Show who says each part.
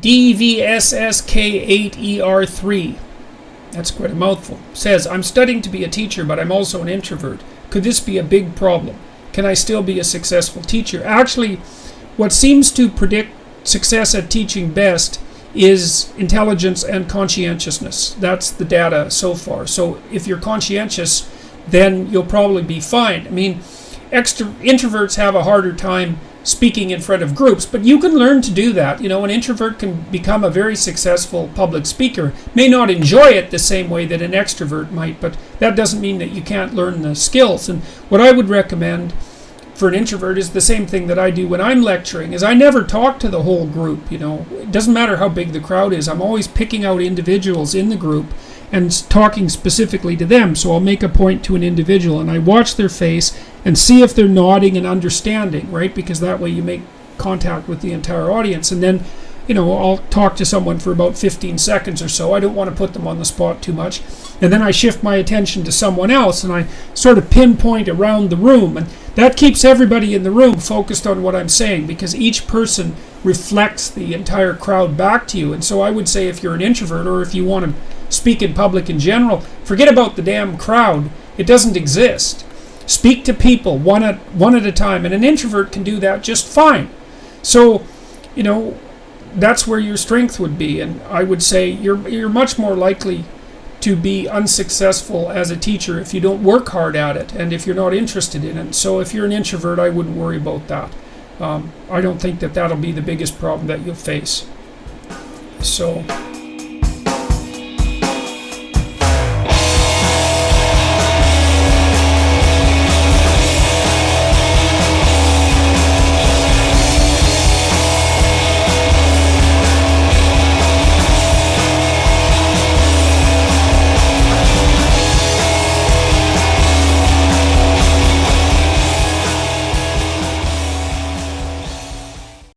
Speaker 1: DVSSK8ER3. That's quite a mouthful. Says, I'm studying to be a teacher, but I'm also an introvert. Could this be a big problem? Can I still be a successful teacher? Actually, what seems to predict success at teaching best is intelligence and conscientiousness. That's the data so far. So if you're conscientious, then you'll probably be fine. I mean, introverts have a harder time speaking in front of groups, but you can learn to do that. You know, an introvert can become a very successful public speaker. May not enjoy it the same way that an extrovert might, but that doesn't mean that you can't learn the skills. And what I would recommend for an introvert is the same thing that I do when I'm lecturing, is I never talk to the whole group. You know, it doesn't matter how big the crowd is. I'm always picking out individuals in the group and talking specifically to them. So I'll make a point to an individual and I watch their face and see if they're nodding and understanding, right? Because that way you make contact with the entire audience. And then, you know, I'll talk to someone for about 15 seconds or so. I don't want to put them on the spot too much. And then I shift my attention to someone else and I sort of pinpoint around the room. And that keeps everybody in the room focused on what I'm saying, because each person reflects the entire crowd back to you. And so I would say, if you're an introvert, or if you want to speak in public in general, forget about the damn crowd. It doesn't exist. Speak to people one at a time, and an introvert can do that just fine. So, you know, that's where your strength would be. And I would say you're much more likely to be unsuccessful as a teacher if you don't work hard at it and if you're not interested in it. So if you're an introvert, I wouldn't worry about that. I don't think that that'll be the biggest problem that you'll face. So